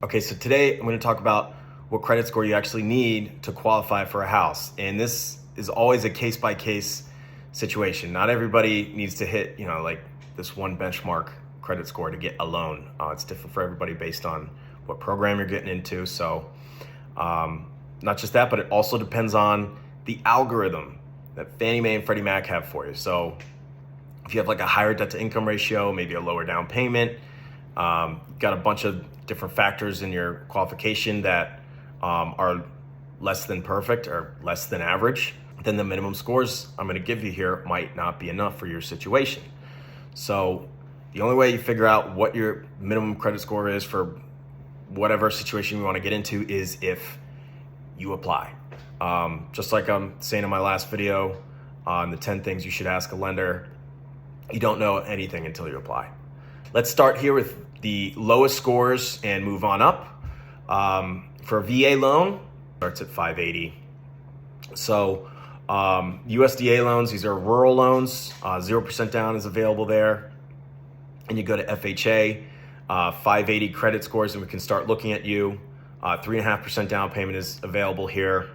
Okay, so today I'm going to talk about what credit score you actually need to qualify for a house. And this is always a case by case situation. Not everybody needs to hit, like this one benchmark credit score to get a loan. It's different for everybody based on what program you're getting into. So not just that, but it also depends on the algorithm that Fannie Mae and Freddie Mac have for you. So if you have like a higher debt to income ratio, maybe a lower down payment, got a bunch of different factors in your qualification that are less than perfect or less than average, then the minimum scores I'm going to give you here might not be enough for your situation. So the only way you figure out what your minimum credit score is for whatever situation you want to get into is if you apply. Just like I'm saying in my last video on the 10 things you should ask a lender, you don't know anything until you apply. Let's start here with the lowest scores and move on up. For a VA loan, starts at 580. So USDA loans, these are rural loans, 0% down is available there. And you go to FHA, 580 credit scores, and we can start looking at you. 3.5% down payment is available here.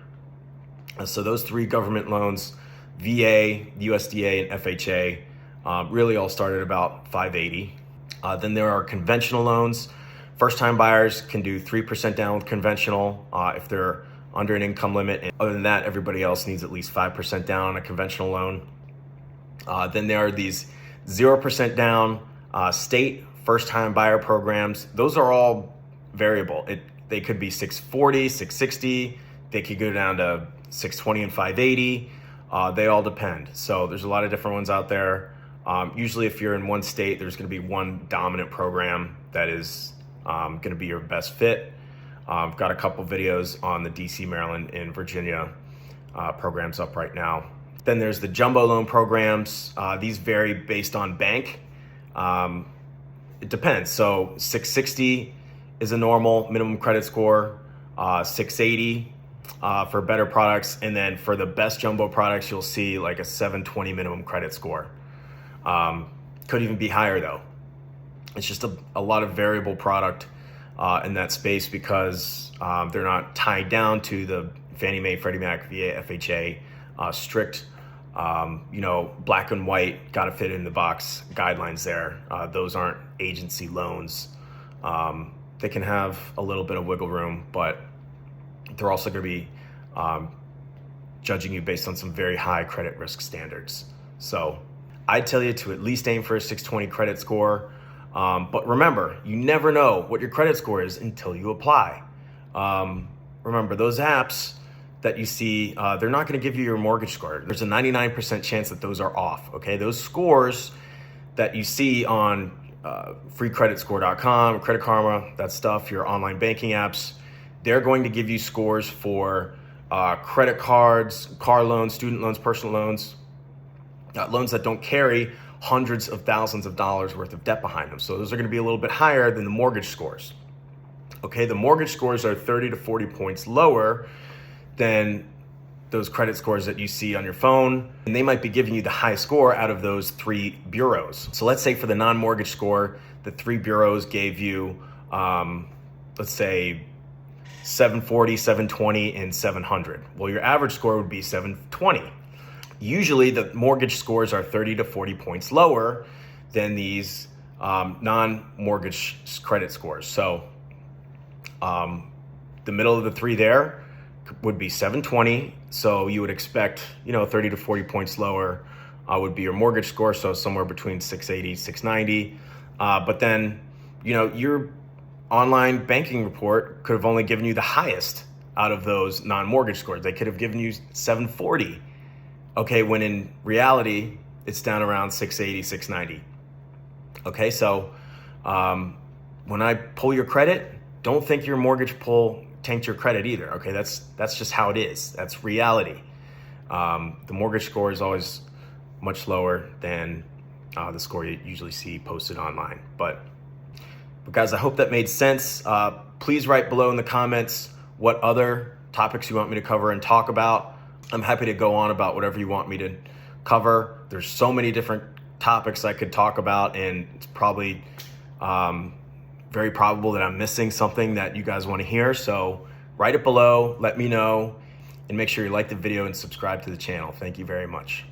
So those three government loans, VA, USDA, and FHA, really all start at about 580. Then there are conventional loans. First-time buyers can do 3% down with conventional if they're under an income limit. And other than that, everybody else needs at least 5% down on a conventional loan. Then there are these 0% down state first-time buyer programs. Those are all variable. They could be 640, 660. They could go down to 620 and 580. They all depend. So there's a lot of different ones out there. Usually if you're in one state, there's going to be one dominant program that is going to be your best fit. I've got a couple videos on the DC, Maryland, and Virginia programs up right now. Then there's the jumbo loan programs. These vary based on bank. It depends. So 660 is a normal minimum credit score, 680 for better products. And then for the best jumbo products, you'll see like a 720 minimum credit score. Could even be higher though. It's just a lot of variable product in that space because they're not tied down to the Fannie Mae, Freddie Mac, VA, FHA strict, black and white, got to fit in the box guidelines there. Those aren't agency loans. They can have a little bit of wiggle room, but they're also going to be judging you based on some very high credit risk standards. So I'd tell you to at least aim for a 620 credit score. But remember, you never know what your credit score is until you apply. Remember, those apps that you see, they're not going to give you your mortgage score. There's a 99% chance that those are off. Okay, those scores that you see on freecreditscore.com, Credit Karma, that stuff, your online banking apps, they're going to give you scores for credit cards, car loans, student loans, personal loans, loans that don't carry hundreds of thousands of dollars worth of debt behind them. So those are going to be a little bit higher than the mortgage scores. Okay, the mortgage scores are 30 to 40 points lower than those credit scores that you see on your phone. And they might be giving you the high score out of those three bureaus. So let's say for the non-mortgage score, the three bureaus gave you, let's say 740, 720, and 700. Well, your average score would be 720. Usually the mortgage scores are 30 to 40 points lower than these non-mortgage credit scores. So the middle of the three there would be 720. So you would expect, 30 to 40 points lower would be your mortgage score. So somewhere between 680, 690. But then, your online banking report could have only given you the highest out of those non-mortgage scores. They could have given you 740. Okay, when in reality, it's down around 680, 690. Okay, so when I pull your credit, don't think your mortgage pull tanked your credit either. Okay, that's just how it is. That's reality. The mortgage score is always much lower than the score you usually see posted online. But guys, I hope that made sense. Please write below in the comments what other topics you want me to cover and talk about. I'm happy to go on about whatever you want me to cover. There's so many different topics I could talk about, and it's probably very probable that I'm missing something that you guys want to hear. So write it below, let me know, and make sure you like the video and subscribe to the channel. Thank you very much.